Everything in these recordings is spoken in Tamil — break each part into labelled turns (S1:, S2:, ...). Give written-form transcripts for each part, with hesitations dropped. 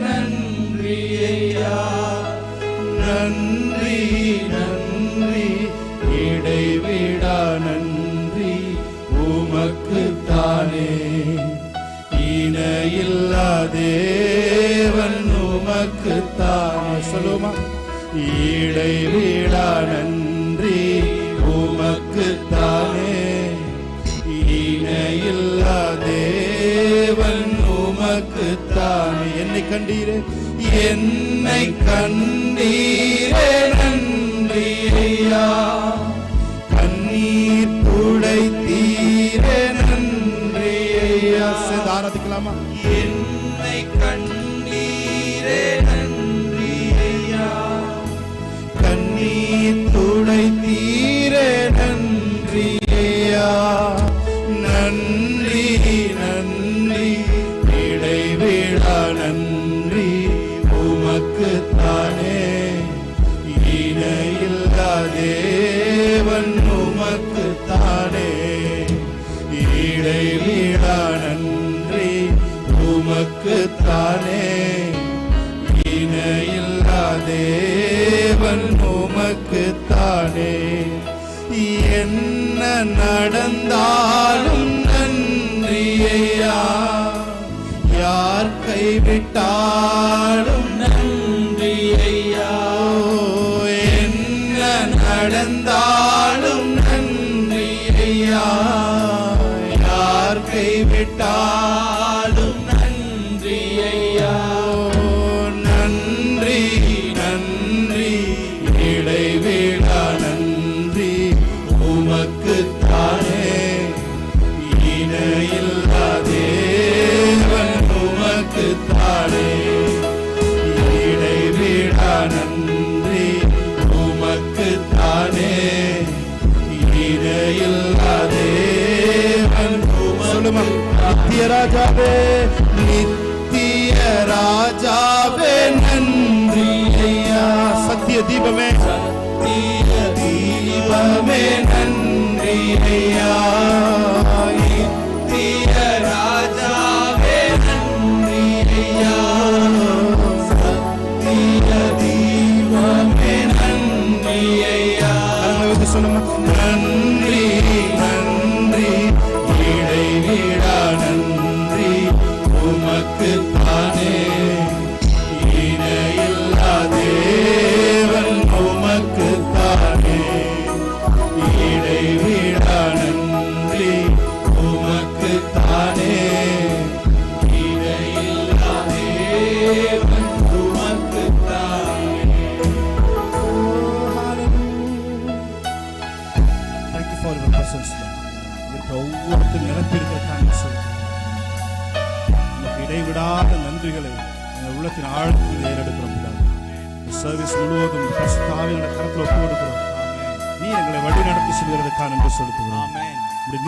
S1: நன்றி ஐயா, நன்றி நன்றி இடைவிடா நன்றி உமக்குத்தானே. இணையில்லா தேவன் உமக்குத்தானே. சொல்லுமா, இடைவிடா நன்றி உமக்குத்தானே. இணையில்லா தேவன் உமக்குத்தானே. என்னை கண்டீரே, என்னை கண்டீரே நன்றி ஐயா, கண்ணீர் துடைத்தீரே நன்றி ஐயா. சேர்ந்து ஆராதிக்கலாமா? என்னை கண்டீரே நன்றி ஐயா, கண்ணீர் துடைத்தீரே நன்றி ஐயா. நன்றி நன்றி இடைவிடா நன்றி உமக்குத்தானே. இணையில்லா தேவன் உமக்குத்தானே. இடைவிடா நன்றி உமக்குத்தானே. இணையில்லா தேவன் உமக்குத்தானே. என்ன நடந்தாலும் நன்றி ஐயா, யார் கைவிட்டாலும் நன்றி ஐயா. என்ன நடந்தாலும் நன்றி ஐயா, யார் கைவிட்டாலும் நன்றி ஐயா. நன்றி நன்றி இடைவிடா நன்றி உமக்குத்தானே. இணையில்லா தேவன் உமக்குத்தானே. இடைவிடா நன்றி உமக்குத்தானே. இணையில்லா தேவன் சொல்லுமா, நித்திய ராஜாவே, நித்திய ராஜாவே நன்றி ஐயா. சத்திய தீபமே, சத்திய தீபமே நன்றி ஐயா. நித்திய ராஜாவே நன்றி ஐயா, சத்திய தீபமே நன்றி ஐயா. சொல்லுமா, நன்றி நன்றி இடைவிடா நன்றி உமக்குத்தானே. இணையில்லா தேவன் உமக்குத்தானே. இடைவிடா நன்றி உமக்குத்தானே. இணையில்லா தேவன் உமக்குத்தானே. Thank you for your presence. ஒவ்வொருத்தரும் நிரப்பியிருக்கிறதுக்கான இடைவிடாத நன்றிகளை எங்கள் உள்ளத்தின் ஆழத்தில் ஏறெடுக்கிறோம். சர்வீஸ் முழுவதும் பரிசுத்தாவியோட கரத்தில் ஒப்பு கொடுக்கிறோம். நீ எங்களை வழி நடத்தி செல்வதற்கான நன்றி செலுத்துகிறோம்.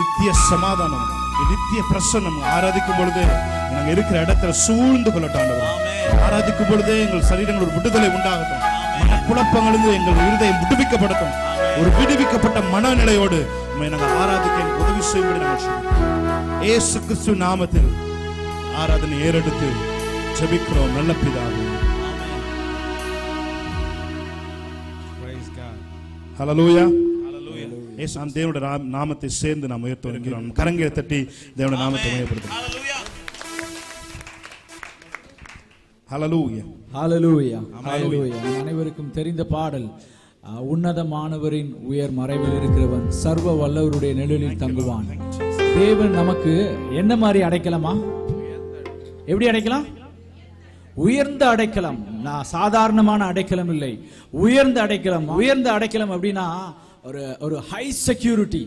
S1: நித்திய சமாதானம், நித்திய பிரசன்னம் ஆராதிக்கும் பொழுதே நாங்கள் இருக்கிற இடத்துல சூழ்ந்து கொள்ளட்டாண்டவர். ஆராதிக்கும் பொழுதே எங்கள் சரீரங்கள் ஒரு விடுதலை உண்டாகட்டும். மனக்குழப்பங்களிலிருந்து எங்கள் இருதயம் விடுவிக்கப்படட்டும். ஒரு விடுவிக்கப்பட்ட மனநிலையோடு நாங்கள் ஆராதிக்க உதவி செய்யும்படி நாங்கள் இயேசு கிறிஸ்து நாமத்தில் ஆராதனை ஏறெடுத்து ஜெபிக்கிறோம் நல்ல பிதாவே. ஹல்லேலூயா. இயேசு நாம் தேவனுடைய நாமத்தை சேர்ந்து நாம் உயர்த்துகிறோம். கரங்களை தட்டி தேவனுடைய நாமத்தை மகிமைப்படுத்துகிறோம். ஹல்லேலூயா.
S2: ஹல்லேலூயா. ஹல்லேலூயா. அனைவருக்கும் தெரிந்த பாடல். உன்னதமானவரின் உயர் மறைவில் இருக்கிறவன் சர்வ வல்லவருடைய நிழலில் தங்குவான். தேவன் நமக்கு என்ன மாதிரி அடைக்கலமா? எப்படி அடைக்கலாம்? உயர்ந்த அடைக்கலம். நான் சாதாரணமான அடைக்கலம் இல்லை, உயர்ந்த அடைக்கலம். உயர்ந்த அடைக்கலம் அப்படின்னா ஒரு ஹை செக்யூரிட்டி,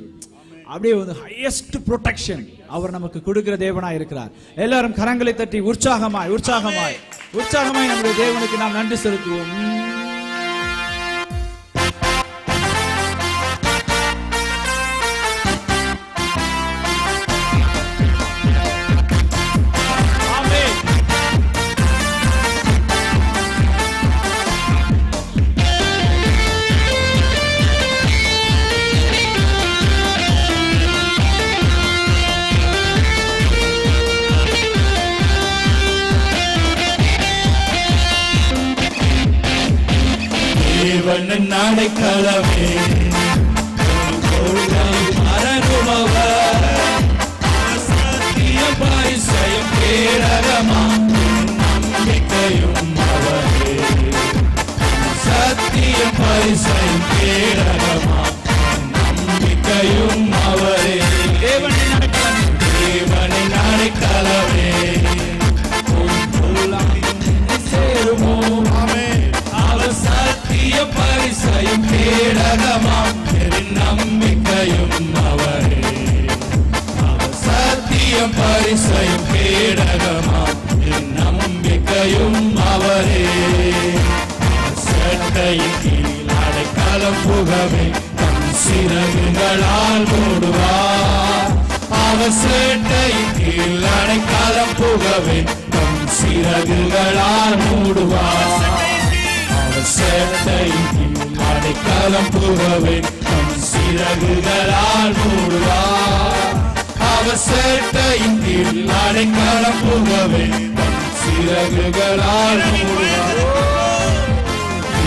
S2: அப்படியே ஒரு ஹையஸ்ட் ப்ரொடெக்ஷன் அவர் நமக்கு கொடுக்கிற தேவனாய் இருக்கிறார். எல்லாரும் கரங்களை தட்டி உற்சாகமாய் உற்சாகமாய் உற்சாகமாய் நம்முடைய தேவனுக்கு நாம் நன்றி செலுத்துவோம்.
S3: தேவனின் அடைக்கலமே மரணுமவர் சத்திய பரிசயம் கேடகமா நம்பிக்கையும் அவரே சத்திய பரிசயம் கேடகமா நம்பிக்கையும் அவரே தேவனின் அடைக்கலமே சேருமோ அவர் சத்திய பரிசயம் கேடகமாம் நம்பிக்கையும் அவரே அவர் சத்திய பரிசயம் கேடகமாம் நம்பிக்கையும் அவரே சட்டையின் கீழ் அடைக்கலம் புகவே தம் சிறகுகளால் மூடுவார் அவர் சேட்டையின் கீழ் அடைக்கலம் புகவே தம் சிறகுகளால் மூடுவார் அவர் சேட்டையின் கீழ் அடைக்கலம் புகவே தம் சிறகுகளால் மூடுவார் அவர் சேட்டையின் கீழ் அடைக்கலம் புகவே தம் சிறகுகளால் மூடுவார்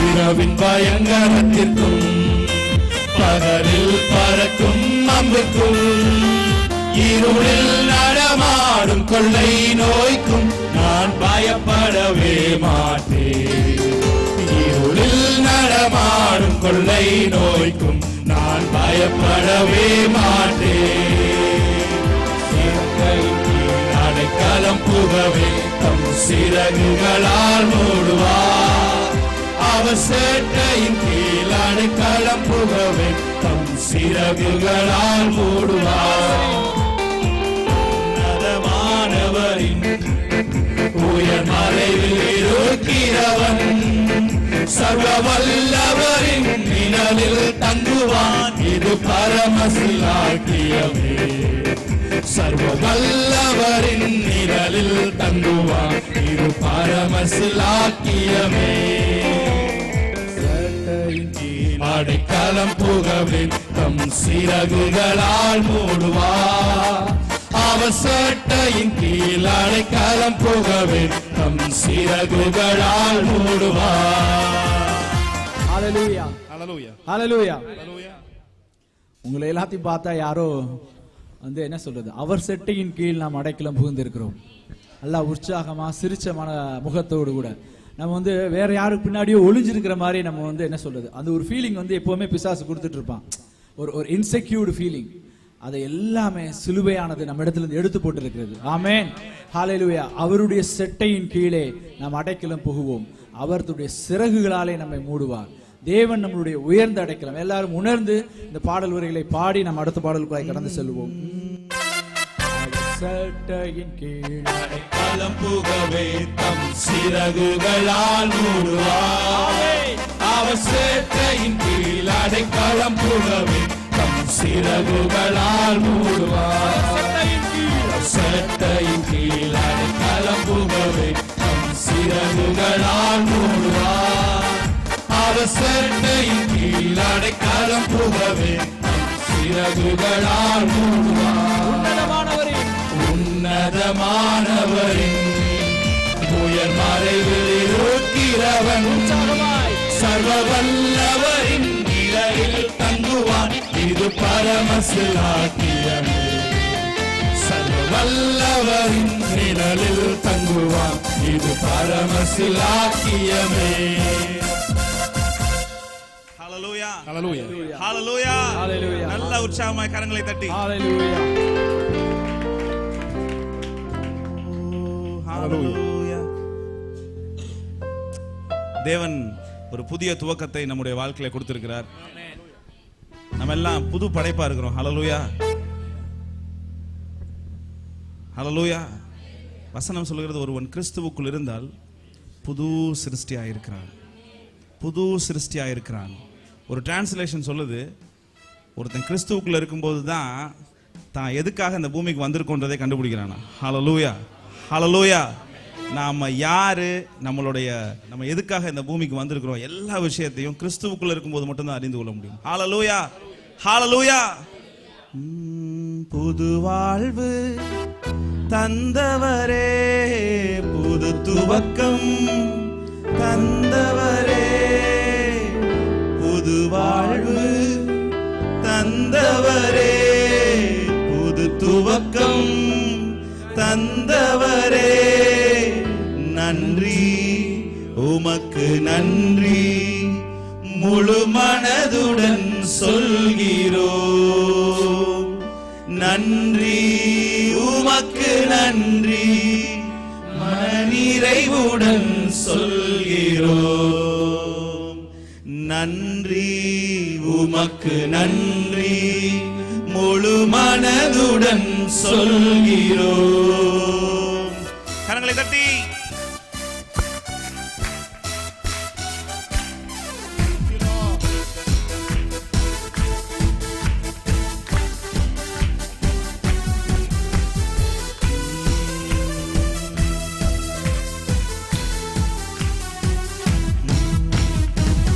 S3: இரவின் பயங்கரத்திற்கும் பகலில் பறக்கும் அம்புக்கும் இருளில் நடமாடும் கொள்ளை நோய்க்கும் நான் பயப்படவே மாட்டேன் இருளில் நடமாடும் கொள்ளை நோய்க்கும் நான் பயப்படவே மாட்டேன் அடைக்கலம் புகவே தம் சிறகுகளால் மூடுவார் அவர் சேட்டையின் கீழ் அடைக்கலம் புகவே தம் சிறகுகளால் மூடுவார் உன்னதமானவரின் உயர் மறைவில் இருக்கிறவன் சர்வ வல்லவரின் நிழலில் தங்குவான் இது பரமசிலாக்கியமே சர்வ வல்லவரின் நிழலில் தங்குவான் இது பரமசிலாக்கியமே அடைக்கலம் புகவே தம் சிறகுகளால் மூடுவார் அவர் சட்டையின் கீழ் அடைக்கலம் புகவே தம் சிறகுகளால் மூடுவார்.
S2: ஹல்லேலூயா
S1: ஹல்லேலூயா
S2: ஹல்லேலூயா.
S1: ஹல்லேலூயா.
S2: உங்களை எல்லாத்தையும் பார்த்தா யாரோ வந்து என்ன சொல்றது, அவர் செட்டையின் கீழ் நாம் அடைக்கலம் புகுந்திருக்கிறோம். நல்லா உற்சாகமா சிரிச்ச முகத்தோடு கூட நம்ம வந்து வேற யாருக்கு பின்னாடியோ ஒளிஞ்சிருக்கிற மாதிரி நம்ம வந்து என்ன சொல்றது, அந்த ஒரு ஃபீலிங் வந்து எப்பவுமே பிசாசு கொடுத்துட்டு இருப்பான், ஒரு இன்செக்யூர்டு ஃபீலிங். அதை எல்லாமே சிலுவையானது நம்ம இடத்துல இருந்து எடுத்து போட்டு இருக்கிறது. ஆமென் ஹல்லேலூயா. அவருடைய செட்டையின் கீழே நாம் அடைக்கலம் புகுவோம், அவருடைய சிறகுகளாலே நம்மை மூடுவார். தேவன் நம்மளுடைய உயர்ந்த அடைக்கலம். எல்லாரும் உணர்ந்து இந்த பாடல் வரிகளை பாடி நம்ம அடுத்த பாடலுக்குள்ளாய் கடந்து செல்வோம். சட்டையின் கீழ்
S3: அடைக்கலம் புகவே தம் சிறகுகளால் மூடுவார் அவர் சேட்டையின் கீழ் அடைக்கலம் புகவே தம் சிறகுகளால் மூடுவார் சட்டையின் கீழ் அடைக்கலம் புகவே தம் சிறகுகளால் மூடுவார் அவர் சட்டையின் கீழ் அடைக்கலம் புகவே தம் சிறகுகளால் மூடுவார். உன்னதமானவரின் உயர் மறைவில் இருக்கிறவன் சர்வ வல்லவரின் நிழலில் தங்குவான் இது பரமசிலாக்கியமே சர்வ வல்லவரின் நிழலில் தங்குவான் இது பரமசிலாக்கியமே.
S1: ஹல்லேலூயா ஹல்லேலூயா ஹல்லேலூயா
S2: ஹல்லேலூயா.
S1: நல்ல உற்சாகமாய் கரங்களை தட்டி
S2: ஹல்லேலூயா
S1: ஹல்லேலூயா. தேவன் ஒரு புதிய துவக்கத்தை நம்முடைய வாழ்க்கையில கொடுத்திருக்கிறார். நம்ம எல்லாம் புது படைப்பா இருக்கிறோம். ஹல்லேலூயா ஹல்லேலூயா. வசனம் சொல்கிறது, ஒருவன் கிறிஸ்துவுக்குள் இருந்தால் புது சிருஷ்டியாயிருக்கிறான், புது சிருஷ்டியாயிருக்கிறான். ஒரு டிரான்ஸ்லேஷன் சொல்லுது, ஒருத்தன் கிறிஸ்துவுக்குள்ள இருக்கும்போது தான் தான் எதுக்காக இந்த பூமிக்கு வந்திருக்கோன்றதை கண்டுபிடிக்கிறானா. ஹல்லேலூயா ஹல்லேலூயா. நாம யாரு, நம்ம எதுக்காக இந்த பூமிக்கு வந்திருக்கிறோம், எல்லா விஷயத்தையும் கிறிஸ்துவுக்குள்ள இருக்கும்போது மட்டும்தான் அறிந்து கொள்ள முடியும். ஹல்லேலூயா ஹல்லேலூயா. புது வாழ்வு தந்தவரே, புது துவக்கம் தந்தவரே,
S3: தந்தவரே, புது துவக்கம் தந்தவரே, நன்றி உமக்கு நன்றி, முழு மனதுடன் சொல்கிறோம். நன்றி உமக்கு நன்றி, மனநிறைவுடன் சொல்கிறோம். நன்றி உமக்கு நன்றி, முழு மனதுடன் சொல்கிறோம். கரங்களை தட்டி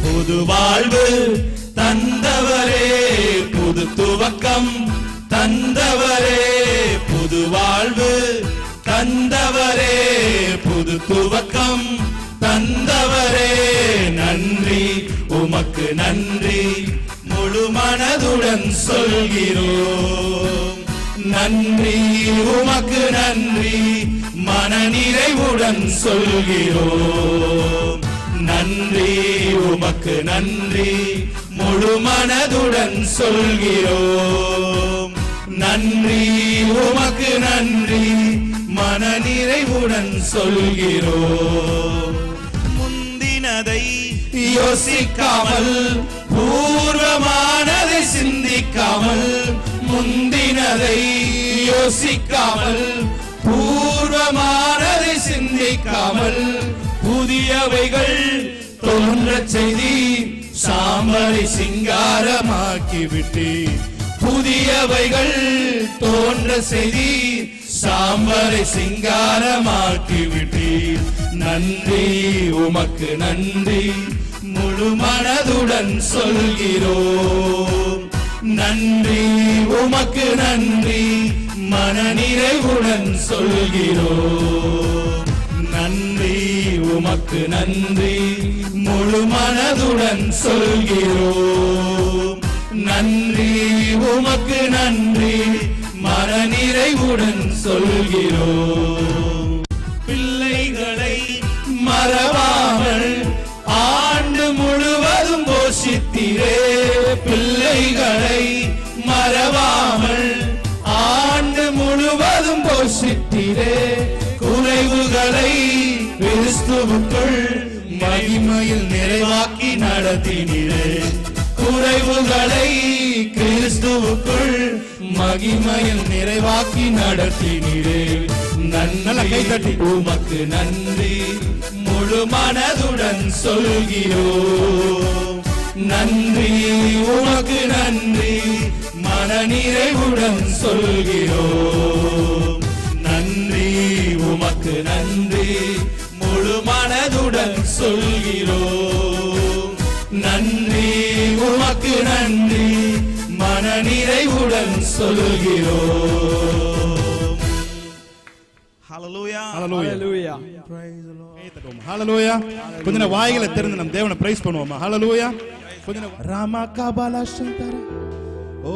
S3: புது வாழ்வு தந்தவரே, புது துவக்கம் தந்தவரே, புது வாழ்வு தந்தவரே, புது துவக்கம் தந்தவரே, நன்றி உமக்கு நன்றி, முழு மனதுடன் சொல்கிறோம். நன்றி உமக்கு நன்றி, மனநிறைவுடன் சொல்கிறோம். நன்றி உமக்கு நன்றி, முழு மனதுடன் சொல்கிறோம். நன்றி உமக்கு நன்றி, மனநிறைவுடன் சொல்கிறோம். முந்தினதை யோசிக்காமல், பூர்வமானதை சிந்திக்காமல், முந்தினதை யோசிக்காமல், பூர்வமானதை சிந்திக்காமல், புதியவைகள் தோன்றச் செய்தி சாம்பலை சிங்காரமாக்கி விட்டீர். புதியவைகள் தோன்ற செய்தி சாம்பலை சிங்காரமாக்கி விட்டீர். நன்றி உமக்கு நன்றி, முழு மனதுடன் சொல்கிறோம். நன்றி உமக்கு நன்றி, மனநிறைவுடன் சொல்கிறோம். நன்றி உமக்கு நன்றி, முழு மனதுடன் சொல்கிறோம். நன்றி உமக்கு நன்றி, மனநிறைவுடன் சொல்கிறோம். பிள்ளைகளை மறவாமல் ஆண்டு முழுவதும் போஷித்தீரே, பிள்ளைகளை மறவாமல் ஆண்டு முழுவதும் போஷித்தீரே, குறைவுகளை கிறிஸ்துவுக்குள் மகிமையில் நிறைவாக்கி நடத்தினீரே, குறைவுகளை கிறிஸ்துவுக்குள் மகிமையில் நிறைவாக்கி நடத்தினீரே. நல்ல கைதட்டி உமக்கு நன்றி, முழு மனதுடன் சொல்கிறோம். நன்றி உமக்கு நன்றி, மனநிறைவுடன் சொல்கிறோம். நன்றி உமக்கு நன்றி, முழு மனதுடன் சொல்கிறோம். நன்றி உமக்கு நன்றி, மனநிறைவுடன் சொல்கிறோம். ஹல்லேலூயா,
S1: ஹல்லேலூயா, பிரைஸ் தி லார்ட், ஹல்லேலூயா. கொஞ்ச நேரம் வாய்களை திறந்து நம்ம தேவனை பிரைஸ் பண்ணுவோமா? ஹல்லேலூயா. கொஞ்ச நேரம் ராமா கபாலா சந்தர ஓ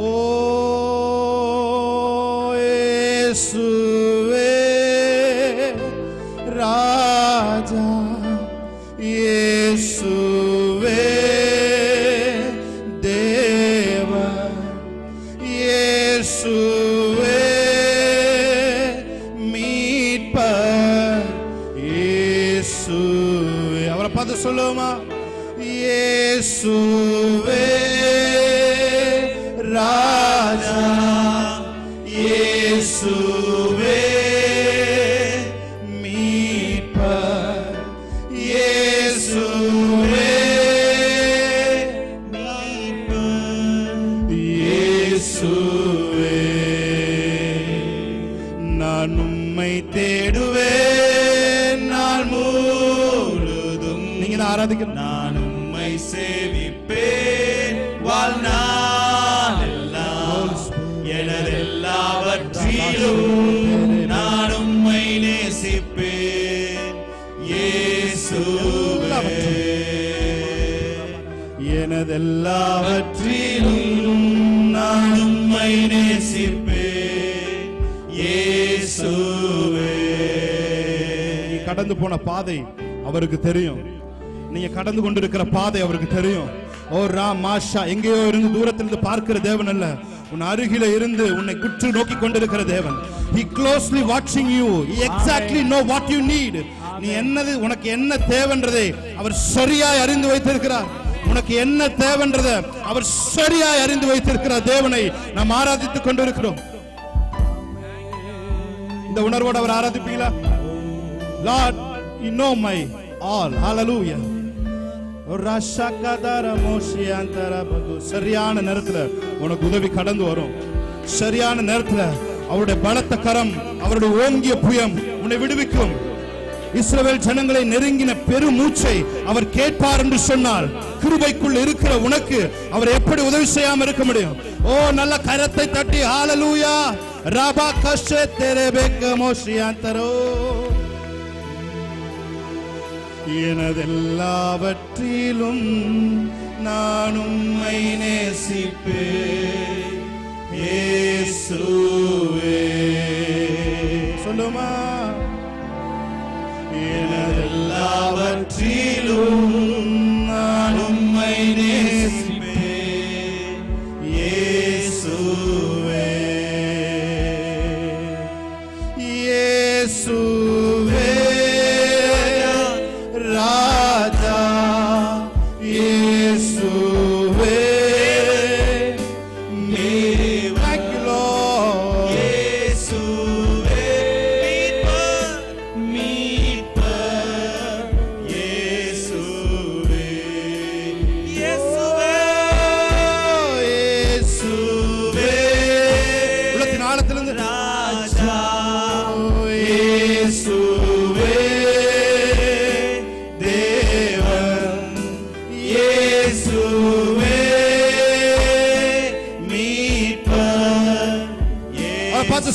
S1: இயேசுவே ராஜா, இயேசுவே தேவா, இயேசுவே மீட்பர், இயேசுவே. அவரை பார்த்து சொல்லுவோமா? இயேசுவே ராஜா, இயேசுவே மீட்பர், இயேசுவே மீட்பர், இயேசுவே. நான் உம்மை தேடுவேன் நாள் முழுதும். நீங்க தான் ஆராதிக்கணும். நான் உம்மை சேவிப்பேன் வாழ்நாள் எல்லாம், எனதெல்லாவற்றிலும் நான் உம்மை நேசிப்பேன் இயேசுவே. எனதெல்லாவற்றிலும்
S3: நான் உம்மை நேசிப்பேன் இயேசுவே.
S1: நீ கடந்து போன பாதை அவருக்கு தெரியும். நீங்க கடந்து கொண்டிருக்கிற பாதை அவருக்கு தெரியும். ஓ ராம் மாஷா, எங்கேயோ இருந்து தூரத்திலிருந்து பார்க்கிற தேவன் அல்ல, உன் அருகில இருந்து உன்னை குற்று நோக்கி கொண்டிருக்கிற தேவன். He closely watching you. He exactly know what you need. நீ என்னது, உனக்கு என்ன தேவைன்றதை அவர் சரியாய் அறிந்து வைத்திருக்கிறார். உனக்கு என்ன தேவைன்றதை அவர் சரியாய் அறிந்து வைத்திருக்கிறார். தேவனை நாம் ஆராதித்துக் கொண்டிருக்கிறோம். இந்த உணர்வோடு அவர் ஆராதிப்பீங்களா? Lord, you know my all. Hallelujah. சரியான நேரத்துல உனக்கு உதவி கடந்து வரும். சரியான நேரத்துல அவருடைய பலத்த கரம், அவருடைய ஓங்கிய புயம் உன்னை விடுவிக்கும். இஸ்ரவேல் ஜனங்களை நெருங்கின பெருமூச்சை அவர் கேட்பார் என்று சொன்னால், கிருபைக்குள் இருக்கிற உனக்கு அவர் எப்படி உதவி செய்யாம இருக்க முடியும்? ஓ, நல்ல கரத்தை தட்டி ஹalleluya. ராபா கஷே தெரேபேக மோஷியாந்தரோ. எனதெல்லாவற்றிலும் நான் உம்மை நேசிப்பேன் இயேசுவே. சொல்லுமா? எனதெல்லாவற்றிலும் நான் உம்மை நேசிப்பேன் இயேசுவே. இயேசுவே ராஜா, இயேசுவே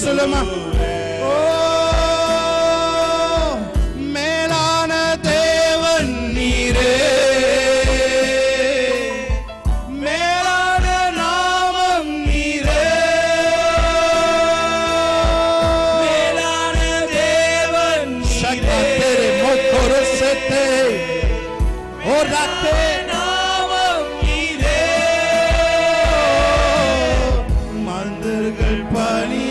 S1: சொல்லுமா? ஓ, மேலான தேவன் நீரே, மேலான நாமம் நீரே, மேலான தேவன் நீரே, மொக்கொரசத்தே ஓராத்தே நாமம் நீரே. மந்தர்கள் பணி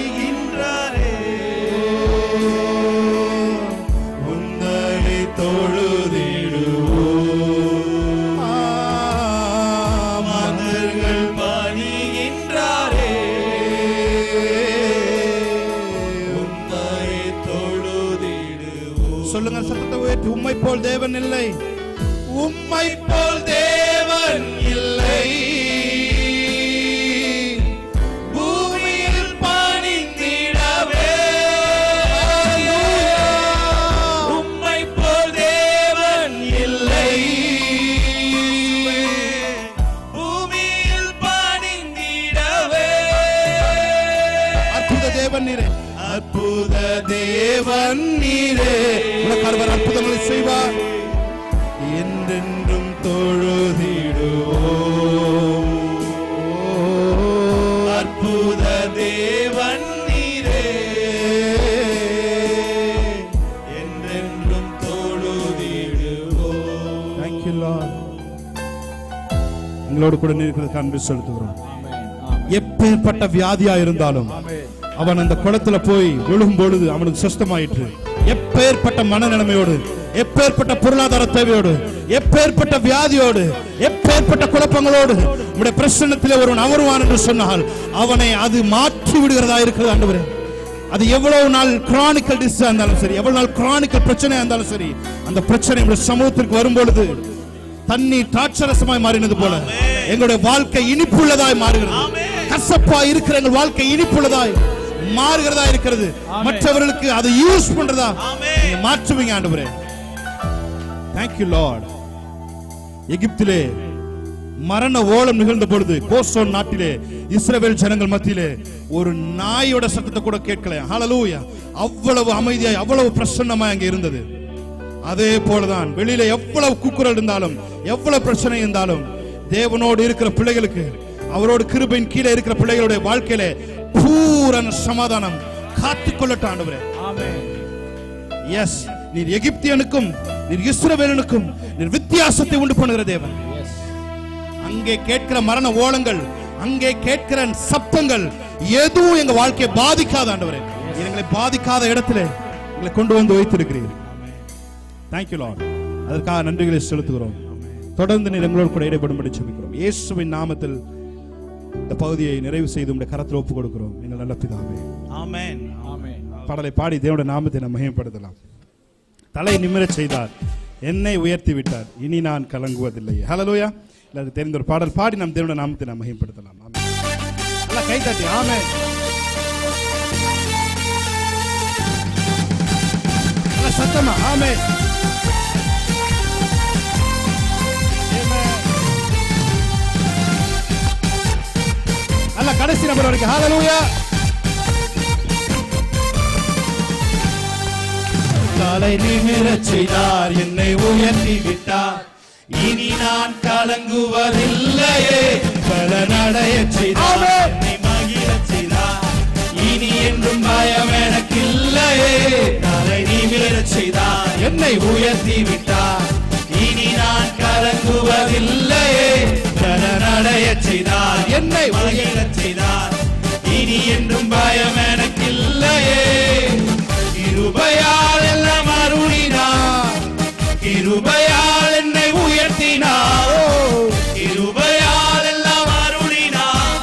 S1: சொல்லுங்க சத்தத்தை உயர்த்தி. உம்மை போல் தேவன் இல்லை, உம்மை போல் தேவன் இல்லை, பூமியில் பணிந்திடவே. உம்மை போல் தேவன் இல்லை, பூமியில் பணிந்திடவே. அற்புத தேவன் நீரே, அற்புத தேவன் நீரே. உனக்கு அற்புதங்களை செய்வார். என்றென்றும் தொழுதிடுவோம். அற்புத தேவன் நீரே, என்றென்றும் தொழுதிடுவோம். Thank you Lord. உங்களோடு கூட இருக்கிறதுக்கு அன்பு செலுத்துகிறோம். எப்பேற்பட்ட வியாதியா இருந்தாலும் அவன் அந்த குளத்துல போய் விழும் பொழுது அவனுக்கு சுஸ்தமாயிற்று. எப்பேற்பட்ட மனநிலைமையோடு, எப்பேற்பட்ட பொருளாதார தேவையோடு, எப்பேற்பட்ட வியாதியோடு, எப்பேற்பட்ட குழப்பங்களோடு உங்களுடைய பிரச்சனத்திலே ஒருவன் அமருவான் என்று சொன்னால் அவனை அது மாற்றி விடுகிறதா இருக்கிறது ஆண்டவரே. அது எவ்வளவு நாள் கிரானிக்கல் டிசீஸா இருந்தாலும் சரி, எவ்வளவு நாள் கிரானிக்கல் பிரச்சனையா இருந்தாலும் சரி, அந்த பிரச்சனை உங்களுடைய சமூகத்திற்கு வரும்பொழுது தண்ணீர் திராட்சரசமாய் மாறினது போல எங்களுடைய வாழ்க்கை இனிப்புள்ளதாய் மாறுகிறது. கசப்பா இருக்கிற எங்கள் வாழ்க்கை இனிப்புள்ளதாய் மாறுகிறதா இருக்கிறது. மற்றவர்களுக்கு அதை யூஸ் பண்றதா நீங்க மாற்றுவீங்க ஆண்டவரே. Thank you Lord. எகிப்திலே மரண ஓலம் நிகழ்ந்த பொழுது கோசோன் நாட்டிலே இஸ்ரவேல் ஜனங்கள் மத்தியிலே ஒரு நாயோட சத்தத்தை கூட கேட்கல. ஹalleluya. அவ்வளவு அமைதியாய், அவ்வளவு பிரசன்னமாய் அங்கே இருந்தது. அதே போலதான் வெளியில எவ்வளவு கூக்குரல் இருந்தாலும், எவ்வளவு பிரச்சனை இருந்தாலும், தேவனோடு இருக்கிற பிள்ளைகளுக்கு அவரோடு கிருபையின் கீழே இருக்கிற பிள்ளைகளுடைய வாழ்க்கையில பூரண சமாதானம் காத்துக்கொள்ளட்டும் ஆண்டவரே.
S2: ஆமென்.
S1: எஸ், நீர் எகிப்தியனுக்கும் நீர் இஸ்ரவேலனுக்கும் நீர் வித்தியாசத்தை உண்டு பண்ணுகிற தேவன். அங்கே கேட்கிற மரண ஓலங்கள், அங்கே கேட்கிற சப்தங்கள் எதுவும் எங்க வாழ்க்கையை பாதிக்காத ஆண்டவரே. எங்களை பாதிக்காத இடத்துல எங்களை கொண்டு வந்து வைத்திருக்கிறீர்கள். Thank you Lord. அதற்காக நன்றிகளை செலுத்துகிறோம். தொடர்ந்து நீர் எங்களோடு கூட இடைப்படும்படி ஜெபிக்கிறோம். இயேசுவின் நாமத்தில் இந்த பகுதியை நிறைவு செய்து உம்முடைய கரத்தில் ஒப்புக் கொடுக்கிறோம். எங்கள் நல்ல பிதாவே,
S3: ஆமென்.
S2: ஆமென்.
S1: பாடலை பாடி தேவனுடைய நாமத்தை நாம் மகிமைப்படுத்தலாம். தலை நிமிரச் செய்தார், என்னை உயர்த்தி விட்டார், இனி நான் கலங்குவதில்லை. ஹல்லேலூயா. எல்லாருக்கும் தெரிந்த ஒரு பாடல் பாடி நாம் தேவனுடைய நாமத்தை நாம் மகிமைப்படுத்தலாம். ஆமென். நல்லா கை தட்டி ஆமென். நல்லா சத்தமா ஆமென். நல்லா கடைசி நம்பர் வரைக்கும் ஹல்லேலூயா.
S3: தலை நிமிரச் செய்தார், என்னை உயர்த்தி விட்டார், இனி நான் கலங்குவதில்லையே. பலனடையச் செய்தார், என்னை மகிழச் செய்தார், இனி என்றும் பயம் எனக்கில்லையே. தலை நிமிரச் செய்தார், என்னை உயர்த்தி விட்டார், இனி நான் கலங்குவதில்லையே. பலனடையச் செய்தார், என்னை மகிழச் செய்தார், இனி என்றும் பயம் எனக்கில்லையே. கிருபையால் எல்லாம் அருளினார், கிருபையால் என்னை உயர்த்தினார், கிருபையால் எல்லாம் அருளினார்,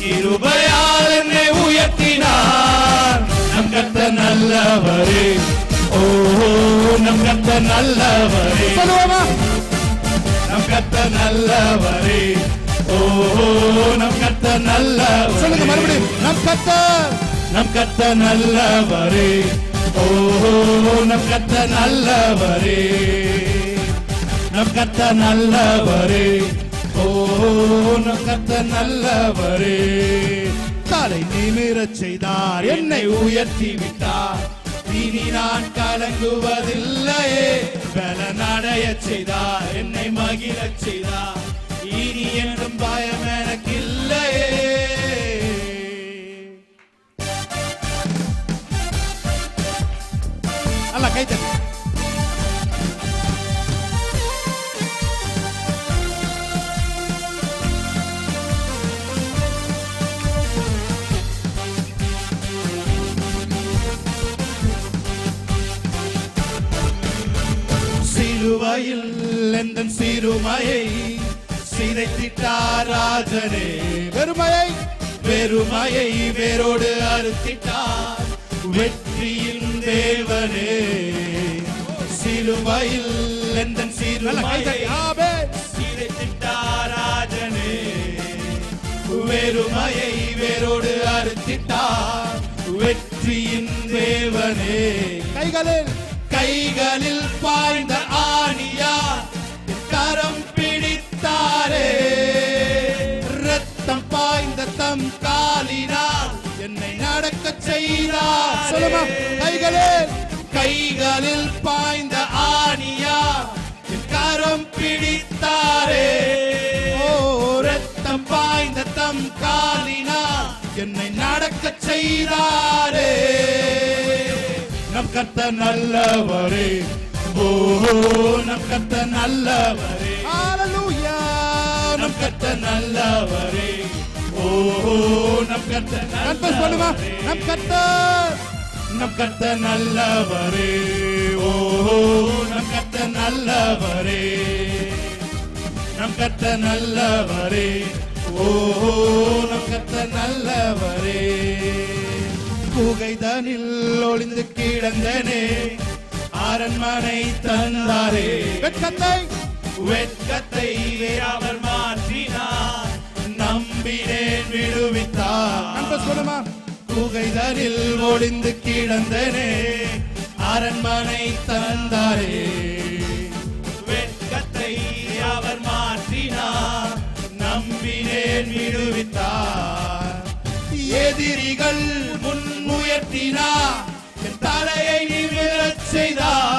S3: கிருபையால் என்னை உயர்த்தினார். நம் கர்த்தர் நல்லவரே, ஓ நம் கர்த்தர் நல்லவரே, நம் கர்த்தர் நல்லவரே, ஓ நம் கர்த்தர் நல்லவரே.
S1: சொல்லுங்க மறுபடியும், நம் கர்த்தர்,
S3: நம் கர்த்தர் நல்லவரே, ஓ நம் கர்த்தர் நல்லவரே, நம் கர்த்தர் நல்லவரே, ஓ நம் கர்த்தர் நல்லவரே. தலை நிமிரச் செய்தார், என்னை உயர்த்தி விட்டார், இனி நான் கலங்குவதில்லையே. பலனடையச் செய்தார், என்னை மகிழச் செய்தார், இனி என்றும் பயம் எனக்கில்லையே.
S1: நல்லா கை தட்டி.
S3: சிலுவையில் எந்தன் சிறுமையை சிதைத்திட்டார் ராஜனே.
S1: வெறுமையை
S3: வெறுமையை வேரோடு அறுத்திட்டார் வெற்றியின் தேவனே. சிலுவையில் எந்தன் சிறுமையை சிதைத்திட்டார் ராஜனே. வெறுமையை வேரோடு அறுத்திட்டார் வெற்றியின் தேவனே. கைகளில் பாய்ந்த ஆணியா கரம் பிடித்தாரே. ரத்தம் பாய்ந்த தம் காலினால் என்னை நடக்கச் செய்தார்.
S1: சொல்லுமா,
S3: கைகளில் பாய்ந்த ஆணியா கரம் பிடித்தாரே. ஓ ரத்தம் பாய்ந்த தம் காலினால் என்னை நடக்கச் செய்தாரே. நம் கர்த்தர் நல்லவரே, ஓ நம் கர்த்தர் நல்லவரே.
S1: ஹல்லேலூயா.
S3: நம் கர்த்தர் நல்லவரே, ஓ நம் கர்த்தர்
S1: கர்த்தர் சொல்லுமா, நம் கர்த்தர்,
S3: நம் கர்த்தர் நல்லவரே, ஓ நம் கர்த்தர் நல்லவரே. நம் கர்த்தர் நல்லவரே, ஓ நம் கர்த்தர் நல்லவரே. குகைதனில் ஒளிந்து கிடந்தனே, அரண்மனை தந்தாரே. வெட்கத்தை அவர் மாற்றினார், நம்பினேன் விடுவித்தார்.
S1: சொல்லுமா,
S3: குகைதனில் ஒளிந்து கிடந்தனே, அரண்மனை தந்தாரே. வெட்கத்தை அவர் மாற்றினார், நம்பினேன் விடுவித்தார். எதிரிகள் முன்முயர்த்தினார், என் தலையை நிமிரச் செய்தார்.